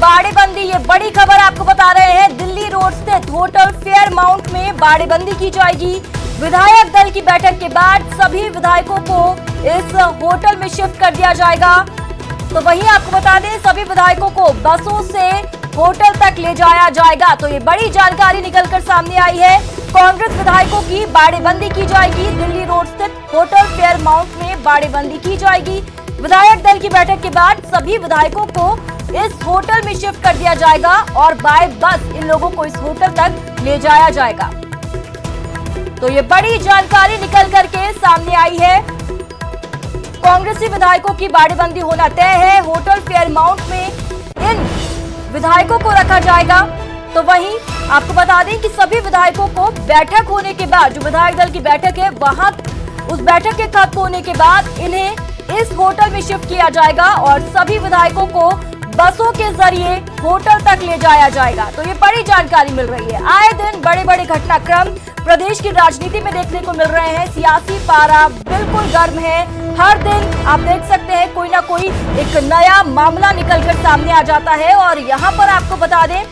बाड़ेबंदी, ये बड़ी खबर आपको बता रहे हैं। दिल्ली रोड स्थित होटल फेयरमाउंट में बाड़ेबंदी की जाएगी। विधायक दल की बैठक के बाद सभी विधायकों को इस होटल में शिफ्ट कर दिया जाएगा। तो वहीं आपको बता दें, सभी विधायकों को बसों से होटल तक ले जाया जाएगा। तो ये बड़ी जानकारी निकलकर सामने आई है। कांग्रेस विधायकों की बाड़ेबंदी की जाएगी। दिल्ली रोड स्थित होटल फेयरमाउंट में बाड़ेबंदी की जाएगी। विधायक दल की बैठक के बाद सभी विधायकों को इस होटल में शिफ्ट कर दिया जाएगा और बाय बस इन लोगों को इस होटल तक ले जाया जाएगा। तो ये बड़ी जानकारी निकल करके सामने आई है। कांग्रेसी विधायकों की बाड़ेबंदी होना तय है। होटल फेयरमाउंट में इन विधायकों को रखा जाएगा। तो वहीं आपको बता दें कि सभी विधायकों को बैठक होने के बाद, जो विधायक दल की बैठक है वहां, उस बैठक के खत्म होने के बाद इन्हें इस होटल में शिफ्ट किया जाएगा और सभी विधायकों को बसों के जरिए होटल तक ले जाया जाएगा। तो ये बड़ी जानकारी मिल रही है। आए दिन बड़े बड़े घटनाक्रम प्रदेश की राजनीति में देखने को मिल रहे हैं। सियासी पारा बिल्कुल गर्म है। हर दिन आप देख सकते हैं कोई ना कोई एक नया मामला निकलकर सामने आ जाता है। और यहाँ पर आपको बता दें,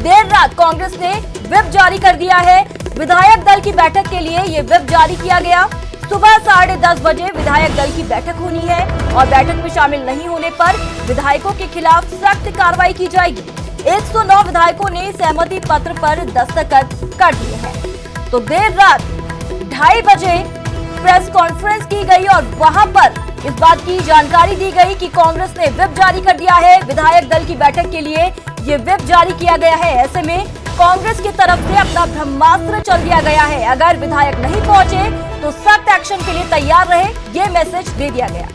देर रात कांग्रेस ने व्हिप जारी कर दिया है। विधायक दल की बैठक के लिए ये व्हिप जारी किया गया। सुबह 10:30 बजे विधायक दल की बैठक होनी है और बैठक में शामिल नहीं होने पर विधायकों के खिलाफ सख्त कार्रवाई की जाएगी। 109 विधायकों ने सहमति पत्र पर दस्तखत कर दिए हैं। तो देर रात 2:30 बजे प्रेस कॉन्फ्रेंस की गई और वहां पर इस बात की जानकारी दी गई कि कांग्रेस ने व्हिप जारी कर दिया है। विधायक दल की बैठक के लिए ये व्हिप जारी किया गया है। ऐसे में कांग्रेस की तरफ से अपना ब्रह्मास्त्र चल दिया गया है। अगर विधायक नहीं पहुंचे तो सख्त एक्शन के लिए तैयार रहे, ये मैसेज दे दिया गया।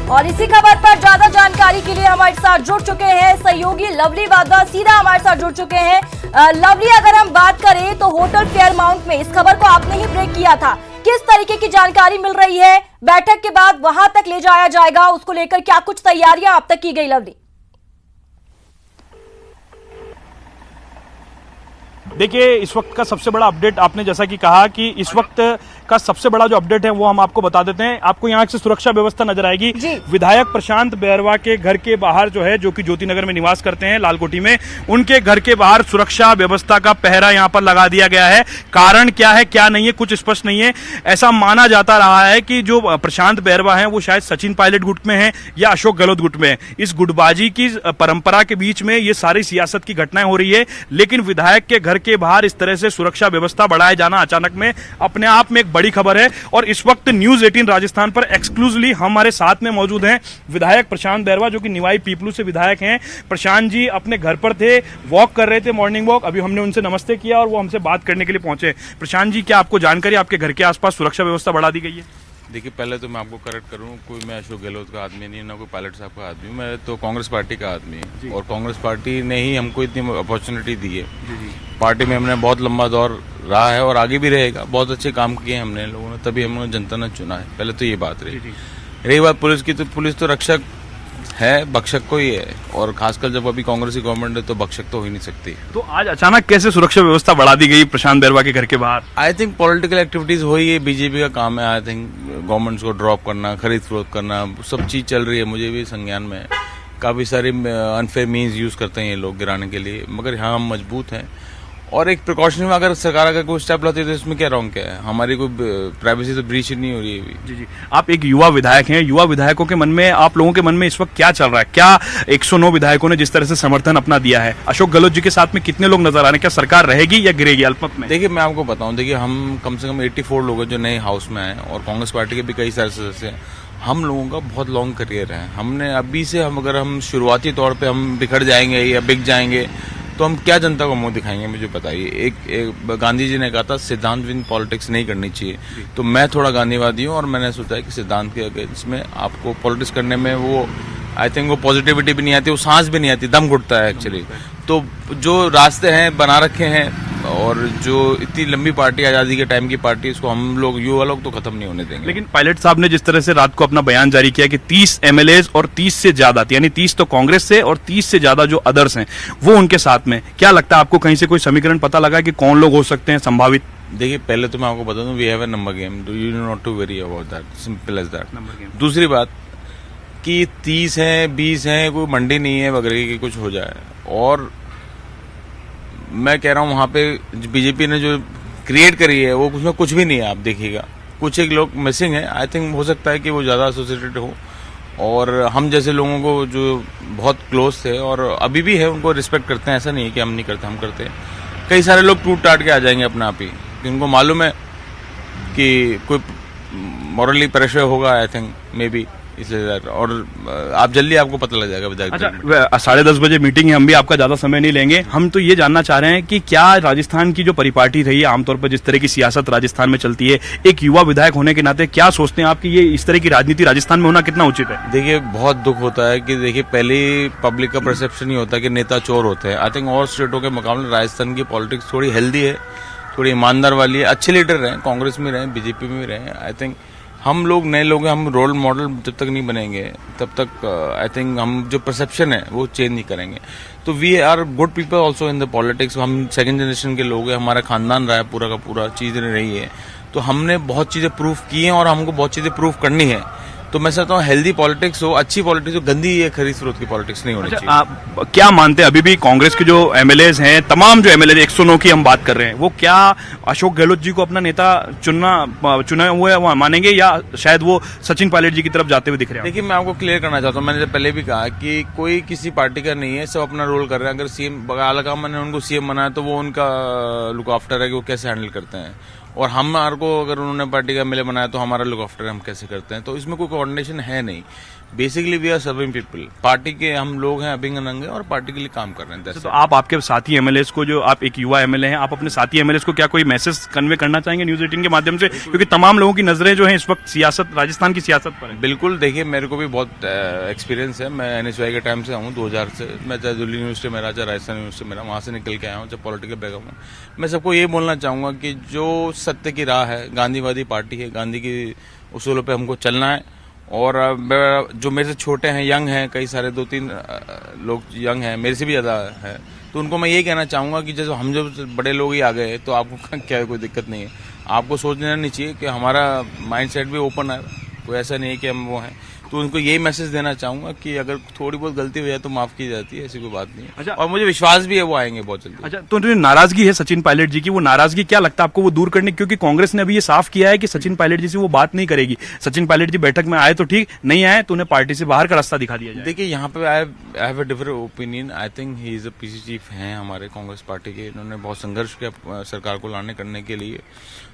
और इसी खबर पर ज्यादा जानकारी के लिए हमारे साथ जुड़ चुके हैं सहयोगी लवली वाधवा, सीधा हमारे साथ जुड़ चुके हैं। लवली, अगर हम बात करें तो होटल फेयरमाउंट में इस खबर को आपने ही ब्रेक किया था, किस तरीके की जानकारी मिल रही है? बैठक के बाद वहां तक ले जाया जाएगा, उसको लेकर क्या कुछ तैयारियां अब तक की गई लवली? देखिए, इस वक्त का सबसे बड़ा अपडेट आपने जैसा कि कहा कि इस वक्त का सबसे बड़ा जो अपडेट है वो हम आपको बता देते हैं। आपको यहाँ से सुरक्षा व्यवस्था नजर आएगी। विधायक प्रशांत बैरवा के घर के बाहर जो है, जो कि ज्योति नगर में निवास करते हैं लालकोठी में, उनके घर के बाहर सुरक्षा व्यवस्था का पहरा यहाँ पर लगा दिया गया है। कारण क्या है क्या नहीं है कुछ स्पष्ट नहीं है। ऐसा माना जाता रहा है कि जो प्रशांत बैरवा है वो शायद सचिन पायलट गुट में है या अशोक गहलोत गुट में है। इस गुटबाजी की परंपरा के बीच में ये सारी सियासत की घटनाएं हो रही है। लेकिन विधायक के घर के बाहर इस तरह से सुरक्षा व्यवस्था बढ़ाए जाना अचानक में अपने आप में एक बड़ी खबर है। और इस वक्त न्यूज 18 राजस्थान पर एक्सक्लूसिवली हमारे साथ में मौजूद हैं विधायक प्रशांत बैरवा, जो कि निवाई पीपलू से विधायक हैं। प्रशांत जी अपने घर पर थे, वॉक कर रहे थे, मॉर्निंग वॉक। अभी हमने उनसे नमस्ते किया और वो हमसे बात करने के लिए पहुंचे। प्रशांत जी, क्या आपको जानकारी, आपके घर के आसपास सुरक्षा व्यवस्था बढ़ा दी गई है? देखिए, पहले तो मैं आपको करेक्ट करूं, कोई मैं अशोक गहलोत का आदमी नहीं, ना कोई पायलट साहब का आदमी, मैं तो कांग्रेस पार्टी का आदमी है। और कांग्रेस पार्टी ने ही हमको इतनी अपॉर्चुनिटी दी है। पार्टी में हमने बहुत लंबा दौर रहा है और आगे भी रहेगा। बहुत अच्छे काम किए हमने लोगों ने, तभी हम लोग जनता ने चुना है। पहले तो ये बात रही बात पुलिस की, तो पुलिस तो रक्षक है, भक्षक को ही है। और खासकर जब अभी कांग्रेस की गवर्नमेंट है तो भक्षक तो हो ही नहीं सकती। तो आज अचानक कैसे सुरक्षा व्यवस्था बढ़ा दी गई प्रशांत बैरवा के घर के बाहर? आई थिंक पॉलिटिकल एक्टिविटीज हो, ये बीजेपी का काम है। आई थिंक गवर्नमेंट्स को ड्रॉप करना, खरीद फरोख्त करना, सब चीज चल रही है। मुझे भी संज्ञान में काफी सारे अनफेयर मीन्स यूज करते हैं ये लोग गिराने के लिए, मगर यहाँ हम मजबूत हैं। और एक प्रिकॉशन में अगर सरकार अगर कोई स्टेप लाती है तो इसमें क्या रॉन्ग क्या है? हमारी कोई प्राइवेसी तो ब्रीच नहीं हो रही है। जी, आप एक युवा विधायक हैं। युवा विधायकों के मन में, आप लोगों के मन में इस वक्त क्या चल रहा है? क्या 109 विधायकों ने जिस तरह से समर्थन अपना दिया है, अशोक गहलोत जी के साथ में कितने लोग नजर आ रहे हैं? क्या सरकार रहेगी या गिरेगी अल्पमत में? देखिए, मैं आपको बताऊं, देखिए हम कम से कम 84 लोग हैं जो नए हाउस में आए और कांग्रेस पार्टी के भी कई सारे सदस्य हैं। हम लोगों का बहुत लॉन्ग करियर है। हमने अभी से अगर हम शुरुआती तौर पर हम बिखर जाएंगे या बिक जाएंगे तो हम क्या जनता को मुंह दिखाएंगे? मुझे बताइए। एक गांधी जी ने कहा था सिद्धांत विन पॉलिटिक्स नहीं करनी चाहिए। तो मैं थोड़ा गांधीवादी हूँ और मैंने सोचा है कि सिद्धांत के अगेंस्ट में आपको पॉलिटिक्स करने में वो आई थिंक वो पॉजिटिविटी भी नहीं आती, वो सांस भी नहीं आती, दम घुटता है एक्चुअली। तो जो रास्ते हैं बना रखे हैं और जो इतनी लंबी पार्टी, आजादी के टाइम की पार्टी, इसको हम लोग युवा लोग तो खत्म नहीं होने देंगे। लेकिन पायलट साहब ने जिस तरह से रात को अपना बयान जारी किया कि 30 एमएलए और 30 से ज्यादा, यानी 30 तो कांग्रेस से और 30 से ज्यादा जो अदर्स हैं वो उनके साथ में, क्या लगता है आपको कहीं से कोई समीकरण पता लगा कि कौन लोग हो सकते हैं संभावित? देखिए पहले तो मैं आपको बता दूं, we have a number game, do you not to worry about that, simple as that. Number game. दूसरी बात कि 30 है 20 है, कोई मंडी नहीं है वगैरह की कुछ हो जाए। और मैं कह रहा हूं वहां पे बीजेपी ने जो क्रिएट करी है वो उसमें कुछ भी नहीं है, आप देखिएगा कुछ एक लोग मिसिंग है। आई थिंक हो सकता है कि वो ज्यादा एसोसिएटेड हो, और हम जैसे लोगों को जो बहुत क्लोज थे और अभी भी है उनको रिस्पेक्ट करते हैं, ऐसा नहीं है कि हम नहीं करते, हम करते हैं। कई सारे लोग टूट टाट के आ जाएंगे अपने आप ही, उनको मालूम है कि कोई मॉरली प्रेशर होगा, आई थिंक मे बी, इसलिए। और आप जल्दी आपको पता लग जाएगा विधायक। अच्छा, 10:30 बजे मीटिंग है, हम भी आपका ज्यादा समय नहीं लेंगे। हम तो ये जानना चाह रहे हैं कि क्या राजस्थान की जो परिपाटी रही है, आमतौर पर जिस तरह की सियासत राजस्थान में चलती है, एक युवा विधायक होने के नाते क्या सोचते हैं आप कि ये इस तरह की राजनीति राजस्थान में होना कितना उचित है? देखिए बहुत दुख होता है कि देखिए पहले पब्लिक का परसेप्शन ही होता है कि नेता चोर होते हैं। आई थिंक और स्टेटों के मुकाबले राजस्थान की पॉलिटिक्स थोड़ी हेल्दी है, थोड़ी ईमानदार वाली है। अच्छे लीडर रहे, कांग्रेस में रहे, बीजेपी में रहे। आई थिंक हम लोग नए लोग हैं, हम रोल मॉडल जब तक नहीं बनेंगे तब तक आई थिंक हम जो परसेप्शन है वो चेंज नहीं करेंगे। तो we are good people also in the politics. हम सेकंड जनरेशन के लोग हैं, हमारा खानदान रहा है पूरा का पूरा, चीजें रही है, तो हमने बहुत चीजें प्रूफ की हैं और हमको बहुत चीजें प्रूफ करनी है। तो मैं चाहता हूँ हेल्दी पॉलिटिक्स हो, अच्छी पॉलिटिक्स हो, गंदी ये खरीद फरोख्त की पॉलिटिक्स नहीं होनी चाहिए। आप क्या मानते हैं अभी भी कांग्रेस के जो एमएलएज हैं, तमाम जो एमएलए 109 की हम बात कर रहे हैं, वो क्या अशोक गहलोत जी को अपना नेता चुने हुए मानेंगे, या शायद वो सचिन पायलट जी की तरफ जाते हुए दिख रहे हैं? देखिए मैं आपको क्लियर करना चाहता हूँ, मैंने पहले भी कहा कि कोई किसी पार्टी का नहीं है, सब अपना रोल कर रहे हैं। अगर सीएम आलकामा ने उनको सीएम बनाया तो वो उनका लुक आफ्टर है कि वो कैसे हैंडल करते हैं, और हमारे को अगर उन्होंने पार्टी का एमएलए बनाया तो हमारा लुक आफ्टर हम कैसे करते हैं। तो इसमें कोई कोऑर्डिनेशन है नहीं। Basically we are serving people, party के हम लोग हैं अभिंग नंगे और पार्टी के लिए काम कर रहे हैं। तो आप आपके साथी एमएलएस को, जो आप एक युवा एमएलए हैं, आप अपने साथी एमएलएस को क्या कोई मैसेज कन्वे करना चाहेंगे न्यूज 18 के माध्यम से, क्योंकि तमाम लोगों की नजरें जो हैं इस वक्त सियासत, राजस्थान की सियासत पर है? बिल्कुल, देखिए मेरे को भी बहुत एक्सपीरियंस है, मैं एनएसयूआई के टाइम से हूँ, 2000 से। मैं चाहे दिल्ली यूनिवर्सिटी में रहा, चाहे राजस्थान यूनिवर्सिटी में रहा, वहां से निकल के आया हूँ, चाहे पॉलिटिकल बैकग्राउंड में। मैं सबको ये बोलना चाहूंगा कि जो सत्य की राह है, गांधीवादी पार्टी है, गांधी की उसूलों पे हमको चलना है। और जो मेरे से छोटे हैं, यंग हैं, कई सारे 2-3 लोग यंग हैं, मेरे से भी ज्यादा है, तो उनको मैं ये कहना चाहूंगा कि जैसे हम जब बड़े लोग ही आ गए तो आपको क्या कोई दिक्कत नहीं है। आपको सोच लेना नहीं चाहिए कि हमारा माइंडसेट भी ओपन है, कोई ऐसा नहीं है कि हम वो हैं। तो उनको यही मैसेज देना चाहूंगा कि अगर थोड़ी बहुत गलती हो जाए तो माफ की जाती है, ऐसी कोई बात नहीं है। अच्छा, और मुझे विश्वास भी है वो आएंगे बहुत जल्दी। अच्छा, तो जो नाराजगी है सचिन पायलट जी की, वो नाराजगी क्या लगता है आपको वो दूर करने, क्योंकि कांग्रेस ने अभी ये साफ किया है कि सचिन पायलट जी से वो बात नहीं करेगी। सचिन पायलट जी बैठक में आए तो ठीक, नहीं आए तो उन्हें पार्टी से बाहर का रास्ता दिखा दिया जाए। देखिए यहाँ पे I have a different opinion. I think he is a PC chief हैं हमारे कांग्रेस पार्टी के, इन्होंने बहुत संघर्ष किया सरकार को लाने करने के लिए,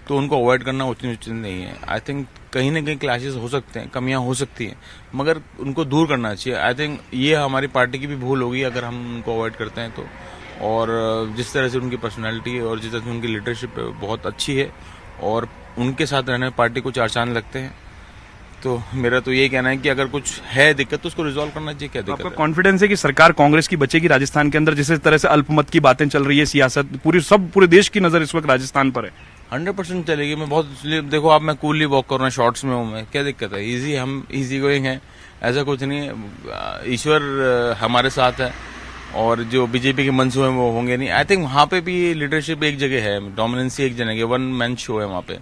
तो उनको अवॉइड करना उचित नहीं है। आई थिंक कहीं ना कहीं क्लैशेस हो सकते हैं, कमियां हो सकती हैं, मगर उनको दूर करना चाहिए। आई थिंक ये हमारी पार्टी की भी भूल होगी अगर हम उनको अवॉइड करते हैं तो। और जिस तरह से उनकी पर्सनैलिटी है और जिस तरह से उनकी लीडरशिप है बहुत अच्छी है, और उनके साथ रहने में पार्टी को 4 चांद लगते हैं। तो मेरा तो यही कहना है कि अगर कुछ है दिक्कत तो उसको रिजॉल्व करना चाहिए। क्या दिक्कत है? आपका कॉन्फिडेंस है कि सरकार कांग्रेस की बचेगी राजस्थान के अंदर? जिस तरह से अल्पमत की बातें चल रही है, सियासत पूरे देश की नजर इस वक्त राजस्थान पर है। 100% चलेगी। मैं बहुत, देखो आप, मैं कूली वॉक कर रहा हूँ, शॉर्ट्स में हूँ मैं, क्या दिक्कत है? इजी, हम इजी गोइंग है, ऐसा कुछ नहीं है। ईश्वर हमारे साथ है और जो बीजेपी के मंसूबे हैं वो होंगे नहीं। आई थिंक वहां पे भी लीडरशिप एक जगह है, डोमिनेंसी एक जगह है, 1 मैन शो है वहां पे।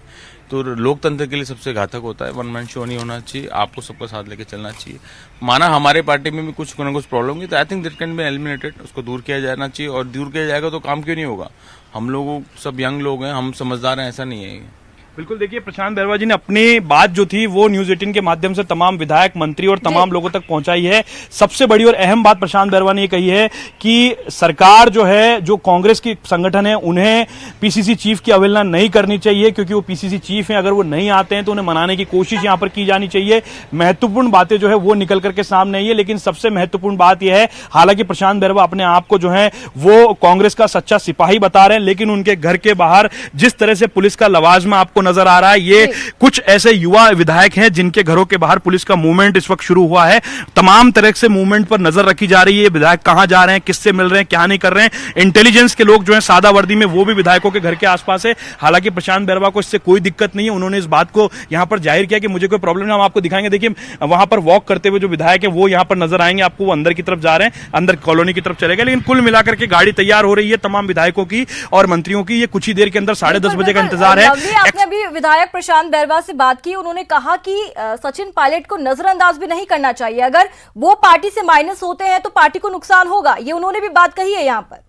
तो लोकतंत्र के लिए सबसे घातक होता है, 1 मैन शो नहीं होना चाहिए, आपको सबका साथ लेके चलना चाहिए। माना हमारे पार्टी में भी कुछ ना कुछ प्रॉब्लम है तो I think that can be eliminated, उसको दूर किया जाना चाहिए। और दूर किया जाएगा तो काम क्यों नहीं होगा? हम लोग सब यंग लोग हैं, हम समझदार हैं, ऐसा नहीं है। बिल्कुल, देखिए प्रशांत बैरवा जी ने अपनी बात जो थी वो न्यूज 18 के माध्यम से तमाम विधायक, मंत्री और तमाम लोगों तक पहुंचाई है। सबसे बड़ी और अहम बात प्रशांत बैरवा ने ये कही है कि सरकार जो है, जो कांग्रेस की संगठन है, उन्हें पीसीसी चीफ की अवहेलना नहीं करनी चाहिए, क्योंकि वो पीसीसी चीफ हैं। अगर वो नहीं आते हैं तो उन्हें मनाने की कोशिश यहां पर की जानी चाहिए। महत्वपूर्ण बातें जो है वो निकल करके सामने आई है, लेकिन सबसे महत्वपूर्ण बात यह है, हालांकि प्रशांत बैरवा अपने आप को जो है वो कांग्रेस का सच्चा सिपाही बता रहे हैं, लेकिन उनके घर के बाहर जिस तरह से पुलिस का लवाजमा आपको नजर आ रहा है। ये कुछ ऐसे युवा विधायक हैं जिनके घरों के बाहर पुलिस का मूवमेंट इस वक्त शुरू हुआ है। तमाम तरह से मूवमेंट पर नजर रखी जा रही है। विधायक कहां जा रहे हैं, किससे मिल रहे हैं, क्या नहीं कर रहे हैं। इंटेलिजेंस के लोग जो है सादा वर्दी में, वो भी विधायकों के घर के आसपास है। हालांकि प्रशांत बैरवा को इससे कोई दिक्कत नहीं है। उन्होंने इस बात को यहां पर जाहिर किया कि मुझे कोई प्रॉब्लम नहीं। हम आपको दिखाएंगे, देखिए वहां पर वॉक करते हुए जो विधायक है वो यहां पर नजर आएंगे आपको। वो अंदर की तरफ जा रहे हैं, अंदर कॉलोनी की तरफ चले गए। लेकिन कुल मिलाकर के गाड़ी तैयार हो रही है तमाम विधायकों की और मंत्रियों की। ये कुछ ही देर के अंदर 10:30 बजे का इंतजार है। आपने अभी विधायक प्रशांत बैरवा से बात की, उन्होंने कहा कि सचिन पायलट को नजरअंदाज भी नहीं करना चाहिए। अगर वो पार्टी से माइनस होते हैं तो पार्टी को नुकसान होगा, ये उन्होंने भी बात कही है यहां पर।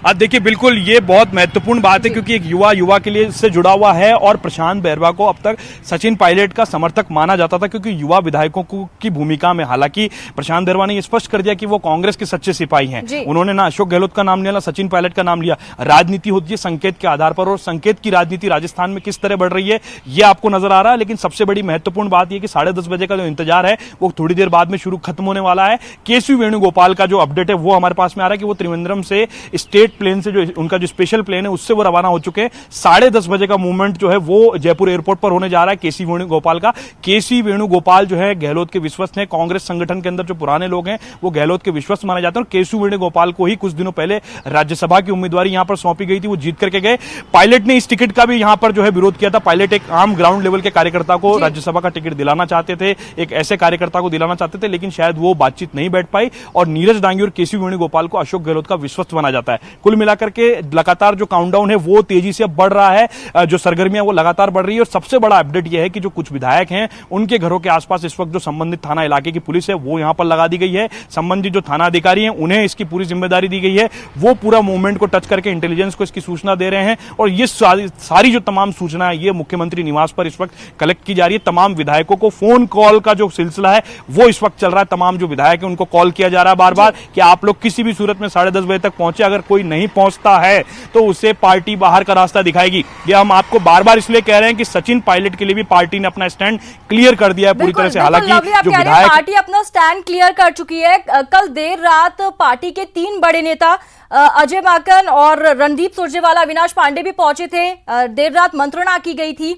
अब देखिए, बिल्कुल ये बहुत महत्वपूर्ण बात है क्योंकि एक युवा के लिए इससे जुड़ा हुआ है और प्रशांत बैरवा को अब तक सचिन पायलट का समर्थक माना जाता था क्योंकि युवा विधायकों की भूमिका में। हालांकि प्रशांत बैरवा ने स्पष्ट कर दिया कि वो कांग्रेस के सच्चे सिपाही हैं। उन्होंने ना अशोक गहलोत का नाम लिया, ना सचिन पायलट का नाम लिया। राजनीति होती है संकेत के आधार पर और संकेत की राजनीति राजस्थान में किस तरह बढ़ रही है ये आपको नजर आ रहा है। लेकिन सबसे बड़ी महत्वपूर्ण बात यह कि 10:30 बजे का जो इंतजार है वो थोड़ी देर बाद में शुरू खत्म होने वाला है। केसी वेणुगोपाल का जो अपडेट है वो हमारे पास में आ रहा है कि वो त्रिवेंद्रम से स्टेट प्लेन से, जो उनका जो स्पेशल प्लेन है उससे वो रवाना हो चुके हैं। 10:30 बजे का मूवमेंट जो है वो जयपुर एयरपोर्ट पर होने जा रहा है केसी वेणुगोपाल का। केसी वेणुगोपाल जो है गहलोत के विश्वस्त हैं। कांग्रेस संगठन के अंदर जो पुराने लोग हैं वो गहलोत के विश्वस्त माने जाते हैं। और केसी वेणुगोपाल को ही कुछ दिनों पहले राज्यसभा की उम्मीदवारी यहां पर सौंपी गई थी, वो जीत करके गए। पायलट ने इस टिकट का भी यहां पर जो है विरोध किया था। पायलट एक आम ग्राउंड लेवल के कार्यकर्ता को राज्यसभा का टिकट दिलाना चाहते थे, एक ऐसे कार्यकर्ता को दिलाना चाहते थे, लेकिन शायद वो बातचीत नहीं बैठ पाई और नीरज डांगी और केसी वेणुगोपाल को अशोक गहलोत का विश्वस्त माना जाता है। कुल मिलाकर के लगातार जो काउंटडाउन है वो तेजी से बढ़ रहा है, जो सरगर्मियां वो लगातार बढ़ रही है। और सबसे बड़ा अपडेट यह है कि जो कुछ विधायक हैं उनके घरों के आसपास इस वक्त जो संबंधित थाना इलाके की पुलिस है वो यहां पर लगा दी गई है। संबंधित जो थाना अधिकारी हैं उन्हें इसकी पूरी जिम्मेदारी दी गई है। वो पूरा मूवमेंट को टच करके इंटेलिजेंस को इसकी सूचना दे रहे हैं और ये सारी जो तमाम सूचना है ये मुख्यमंत्री निवास पर इस वक्त कलेक्ट की जा रही है। तमाम विधायकों को फोन कॉल का जो सिलसिला है वो इस वक्त चल रहा है। तमाम जो विधायक है उनको कॉल किया जा रहा है बार बार कि आप लोग किसी भी सूरत में 10:30 बजे तक पहुंचे। अगर कोई नहीं पहुंचता है तो उसे पार्टी बाहर का रास्ता दिखाएगी। ये हम आपको बार बार इसलिए कह रहे हैं कि सचिन पायलट के लिए भी पार्टी ने अपना स्टैंड क्लियर कर दिया है पूरी तरह से। हालांकि जो विधायक, पार्टी अपना स्टैंड क्लियर कर चुकी है। कल देर रात पार्टी के 3 बड़े नेता अजय माकन और रणदीप सुरजेवाला, अविनाश पांडे भी पहुंचे थे। देर रात मंत्रणा की गई थी।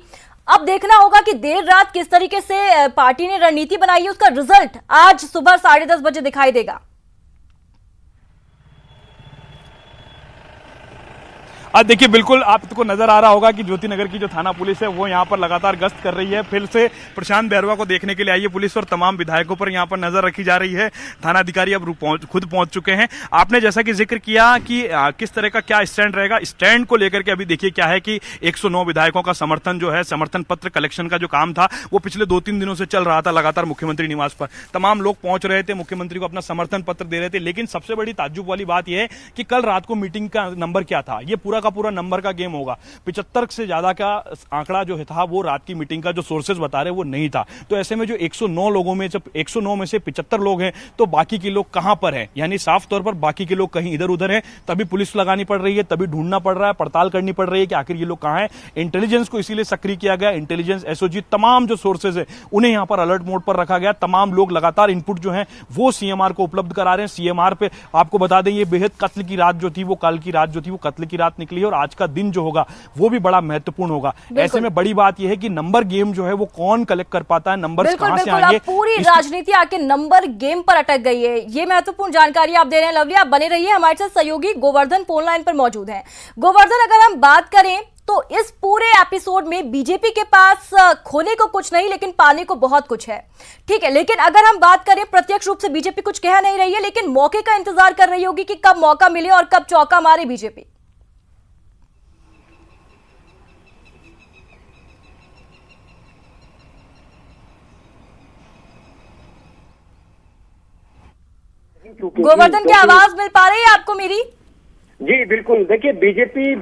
अब देखना होगा कि देर रात किस तरीके से पार्टी ने रणनीति बनाई है, उसका रिजल्ट आज सुबह 10:30 बजे दिखाई देगा। अब देखिए, बिल्कुल आपको नजर आ रहा होगा कि ज्योतिनगर की जो थाना पुलिस है वो यहां पर लगातार गश्त कर रही है। फिर से प्रशांत बैरवा को देखने के लिए आई है पुलिस और तमाम विधायकों पर यहां पर नजर रखी जा रही है। थाना अधिकारी अब खुद पहुंच चुके हैं। आपने जैसा कि जिक्र किया कि किस तरह का क्या स्टैंड रहेगा, स्टैंड को लेकर के अभी देखिए क्या है कि 109 विधायकों का समर्थन जो है, समर्थन पत्र कलेक्शन का जो काम था वो पिछले 2-3 दिनों से चल रहा था लगातार मुख्यमंत्री निवास पर। तमाम लोग पहुंच रहे थे, मुख्यमंत्री को अपना समर्थन पत्र दे रहे थे। लेकिन सबसे बड़ी ताज्जुब वाली बात यह है कि कल रात को मीटिंग का नंबर क्या था। ये पूरा का पूरा नंबर का गेम होगा। 75 से ज्यादा का आंकड़ा जो था वो रात की मीटिंग का जो सोर्सेज बता रहे वो नहीं था। तो ऐसे में जो 109 लोगों में, जब 109 में से 75 लोग हैं तो बाकी के लोग कहां पर हैं, यानी साफ तौर पर बाकी के लोग कहीं इधर उधर हैं। तभी पुलिस लगानी पड़ रही है, तभी ढूंढना पड़ रहा है, पड़ताल करनी पड़ रही है कि आखिर ये लोग कहां हैं। इंटेलिजेंस को इसीलिए सक्रिय किया गया। इंटेलिजेंस, एसओजी, तमाम जो सोर्सेज है उन्हें यहां पर अलर्ट मोड पर रखा गया। तमाम लोग लगातार इनपुट जो है वो सीएमआर को उपलब्ध करा रहे हैं। सीएमआर पे आपको बता दें ये बेहद कत्ल की रात जो थी वो कल की रात जो थी वो कत्ल की रात निकली है और आज का दिन जो होगा वो भी बड़ा महत्वपूर्ण होगा। ऐसे में बड़ी बात यह है कि नंबर गेम जो है वो कौन कलेक्ट कर पाता है, नंबर कहां से आएंगे। पूरी राजनीति आके नंबर गेम पर अटक गई है। ये महत्वपूर्ण जानकारी आप दे रहे हैं लवली। आप बने रहिए, हमारे साथ सहयोगी गोवर्धन फोन लाइन पर मौजूद हैं। गोवर्धन, अगर हम बात करें तो इस पूरे एपिसोड में बीजेपी के पास खोने को कुछ नहीं लेकिन पाने को बहुत कुछ है, ठीक है। लेकिन अगर हम बात करें, प्रत्यक्ष रूप से बीजेपी कुछ कह नहीं रही है लेकिन मौके का इंतजार कर रही होगी कि कब मौका मिले और कब चौका मारे बीजेपी। गोवर्धन की आवाज मिल पा रही है आपको मेरी? जी बिल्कुल। देखिए, बीजेपी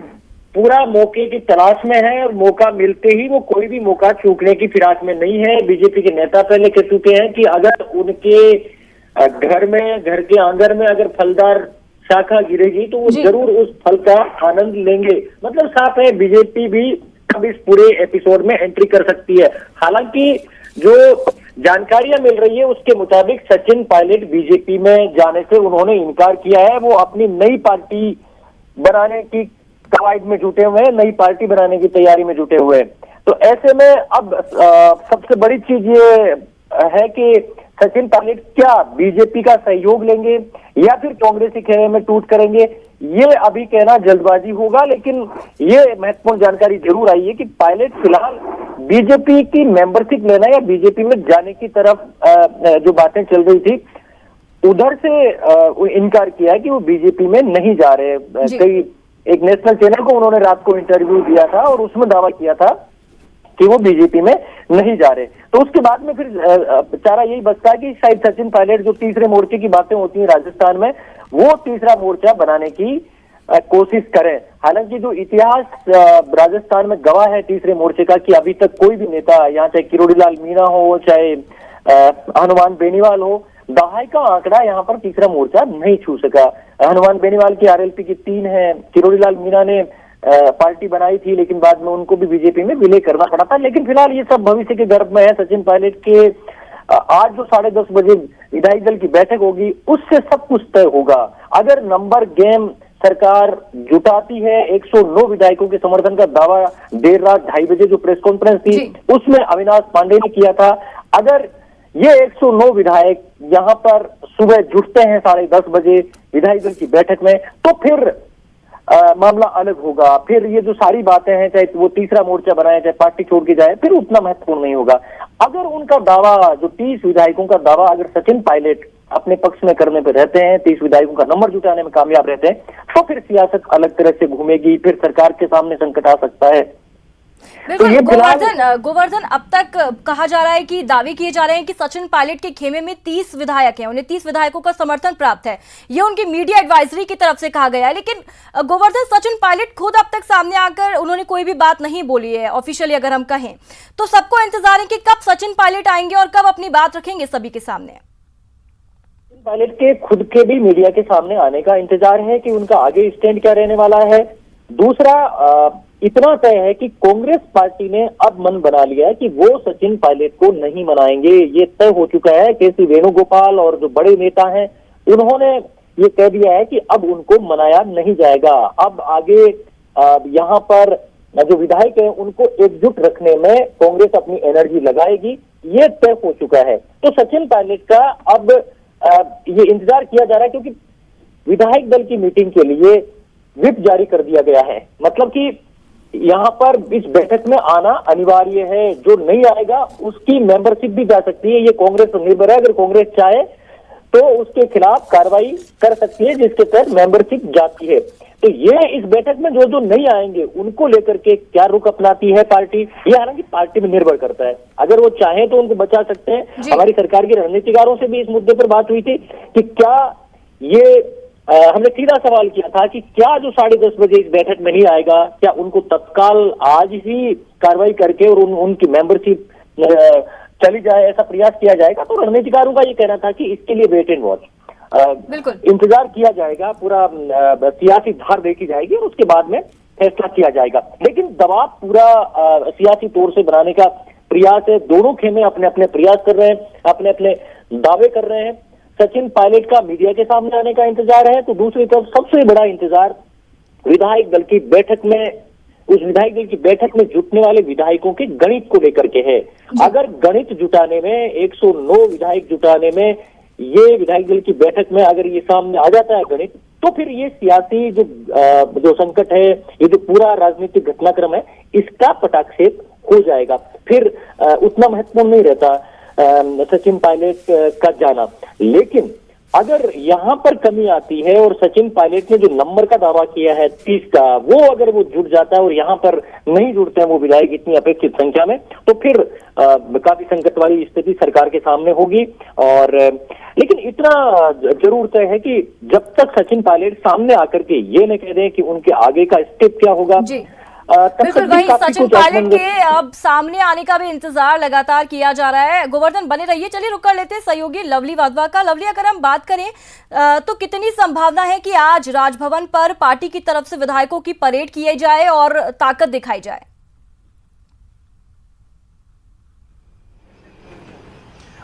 पूरा मौके की तलाश में है और मौका मिलते ही वो कोई भी मौका चूकने की फिराक में नहीं है। बीजेपी के नेता पहले कह चुके हैं कि अगर उनके घर में, घर के आंगन में अगर फलदार शाखा गिरेगी तो वो जरूर उस फल का आनंद लेंगे। मतलब साफ है बीजेपी भी अब इस पूरे एपिसोड में एंट्री कर सकती है। हालांकि जो जानकारियां मिल रही है उसके मुताबिक सचिन पायलट बीजेपी में जाने से उन्होंने इनकार किया है। वो अपनी नई पार्टी बनाने की कवायद में जुटे हुए हैं, नई पार्टी बनाने की तैयारी में जुटे हुए हैं। तो ऐसे में अब सबसे बड़ी चीज ये है कि सचिन पायलट क्या बीजेपी का सहयोग लेंगे या फिर कांग्रेसी खेमे में टूट करेंगे, ये अभी कहना जल्दबाजी होगा। लेकिन ये महत्वपूर्ण जानकारी जरूर आई है कि पायलट फिलहाल बीजेपी की मेंबरशिप लेना या बीजेपी में जाने की तरफ जो बातें चल रही थी उधर से इनकार किया है कि वो बीजेपी में नहीं जा रहे। कई एक नेशनल चैनल को उन्होंने रात को इंटरव्यू दिया था और उसमें दावा किया था कि वो बीजेपी में नहीं जा रहे। तो उसके बाद में फिर चारा यही बचता है कि शायद सचिन पायलट जो तीसरे मोर्चे की बातें होती हैं राजस्थान में, वो तीसरा मोर्चा बनाने की कोशिश करें। हालांकि जो इतिहास राजस्थान में गवाह है तीसरे मोर्चे का कि अभी तक कोई भी नेता, यहाँ चाहे किरोड़ीलाल मीणा हो चाहे हनुमान बेनीवाल हो, दहाई का आंकड़ा यहाँ पर तीसरा मोर्चा नहीं छू सका। हनुमान बेनीवाल की आरएलपी की 3 है, किरोड़ीलाल मीणा ने पार्टी बनाई थी लेकिन बाद में उनको भी बीजेपी में विलय करना पड़ा था। लेकिन फिलहाल ये सब भविष्य के गर्भ में है। सचिन पायलट के आज जो 10:30 बजे विधायक दल की बैठक होगी उससे सब कुछ तय होगा। अगर नंबर गेम सरकार जुटाती है, 109 विधायकों के समर्थन का दावा देर रात 2:30 बजे जो प्रेस कॉन्फ्रेंस थी उसमें अविनाश पांडे ने किया था, अगर ये 109 विधायक यहाँ पर सुबह जुटते हैं 10:30 बजे विधायक दल की बैठक में, तो फिर मामला अलग होगा। फिर ये जो सारी बातें हैं, चाहे वो तीसरा मोर्चा बनाए चाहे पार्टी छोड़ के जाए, फिर उतना महत्वपूर्ण नहीं होगा। अगर उनका दावा जो 30 विधायकों का दावा अगर सचिन पायलट अपने पक्ष में करने पर रहते हैं, 30 विधायकों का नंबर जुटाने में कामयाब रहते हैं, तो फिर सियासत अलग तरह से घूमेगी, फिर सरकार के सामने संकट आ सकता है। बिल्कुल गोवर्धन, अब तक कहा जा रहा है कि दावे किए जा रहे हैं कि सचिन पायलट के खेमे में 30 विधायक हैं, उन्हें 30 विधायकों का समर्थन प्राप्त है, ये उनकी मीडिया एडवाइजरी की तरफ से कहा गया है। लेकिन गोवर्धन, सचिन पायलट खुद अब तक सामने आकर उन्होंने कोई भी बात नहीं बोली है ऑफिशियली, अगर हम कहें तो सबको इंतजार है कि कब सचिन पायलट आएंगे और कब अपनी बात रखेंगे सभी के सामने। सचिन पायलट के खुद के भी मीडिया के सामने आने का इंतजार है कि उनका आगे स्टैंड क्या रहने वाला है। दूसरा, इतना तय है कि कांग्रेस पार्टी ने अब मन बना लिया है कि वो सचिन पायलट को नहीं मनाएंगे। ये तय हो चुका है। के.सी. वेणुगोपाल और जो बड़े नेता हैं उन्होंने ये कह दिया है कि अब उनको मनाया नहीं जाएगा। अब आगे यहाँ पर जो विधायक हैं उनको एकजुट रखने में कांग्रेस अपनी एनर्जी लगाएगी, ये तय हो चुका है। तो सचिन पायलट का अब ये इंतजार किया जा रहा है क्योंकि विधायक दल की मीटिंग के लिए व्हिप जारी कर दिया गया है। मतलब कि यहाँ पर इस बैठक में आना अनिवार्य है। जो नहीं आएगा उसकी मेंबरशिप भी जा सकती है। ये कांग्रेस पर निर्भर है। अगर कांग्रेस चाहे तो उसके खिलाफ कार्रवाई कर सकती है जिसके तहत मेंबरशिप जाती है। तो ये इस बैठक में जो जो नहीं आएंगे उनको लेकर के क्या रुख अपनाती है पार्टी, ये हालांकि पार्टी में निर्भर करता है। अगर वो चाहे तो उनको बचा सकते हैं। हमारी सरकार के रणनीतिकारों से भी इस मुद्दे पर बात हुई थी कि क्या ये हमने सीधा सवाल किया था कि क्या जो 10:30 बजे इस बैठक में नहीं आएगा, क्या उनको तत्काल आज ही कार्रवाई करके और उनकी मेंबरशिप चली जाए, ऐसा प्रयास किया जाएगा। तो रणनीतिकारों का ये कहना था कि इसके लिए वेट एंड वॉच, इंतजार किया जाएगा, पूरा सियासी धार देखी जाएगी और उसके बाद में फैसला किया जाएगा। लेकिन दबाव पूरा सियासी तौर से बनाने का प्रयास है। दोनों खेमे अपने अपने प्रयास कर रहे हैं, अपने अपने दावे कर रहे हैं। सचिन पायलट का मीडिया के सामने आने का इंतजार है, तो दूसरी तरफ सबसे बड़ा इंतजार विधायक दल की बैठक में, उस विधायक दल की बैठक में जुटने वाले विधायकों के गणित को लेकर के है। अगर गणित जुटाने में 109 विधायक जुटाने में ये विधायक दल की बैठक में अगर ये सामने आ जाता है गणित, तो फिर ये सियासी जो संकट है, ये जो पूरा राजनीतिक घटनाक्रम है, इसका पटाक्षेप हो जाएगा। फिर उतना महत्वपूर्ण नहीं रहता सचिन पायलट का जाना। लेकिन अगर यहाँ पर कमी आती है और सचिन पायलट ने जो नंबर का दावा किया है 30 का, वो अगर वो जुट जाता है और यहाँ पर नहीं जुड़ते हैं वो विधायक इतनी अपेक्षित संख्या में, तो फिर काफी संकट वाली स्थिति सरकार के सामने होगी। और लेकिन इतना जरूर तय है कि जब तक सचिन पायलट सामने आकर के ये न कह दें कि उनके आगे का स्टेप क्या होगा, बिल्कुल वही सचिन पायलट के अब सामने आने का भी इंतजार लगातार किया जा रहा है। गोवर्धन बने रहिए। चलिए रुक कर लेते हैं सहयोगी लवली वाधवा का। लवली, अगर हम बात करें तो कितनी संभावना है कि आज राजभवन पर पार्टी की तरफ से विधायकों की परेड की जाए और ताकत दिखाई जाए?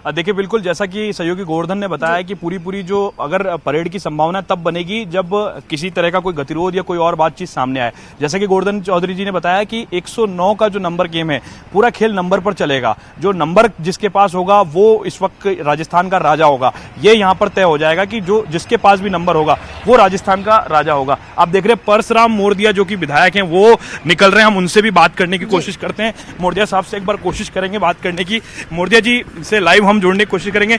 देखिए बिल्कुल जैसा कि सहयोगी गोवर्धन ने बताया कि पूरी जो अगर परेड की संभावना तब बनेगी जब किसी तरह का कोई गतिरोध या कोई और बातचीत सामने आए। जैसा कि गोवर्धन चौधरी जी ने बताया कि 109 का जो नंबर गेम है पूरा खेल नंबर पर चलेगा। जो नंबर जिसके पास होगा वो इस वक्त राजस्थान का राजा होगा। ये यहां पर तय हो जाएगा कि जो जिसके पास भी नंबर होगा वो राजस्थान का राजा होगा। आप देख रहे हैं परसराम मोरदिया जो कि विधायक हैं वो निकल रहे हैं। हम उनसे भी बात करने की कोशिश करते हैं। मोरदिया साहब से एक बार कोशिश करेंगे बात करने की। मोरदिया जी से लाइव हम जोड़ने की कोशिश करेंगे।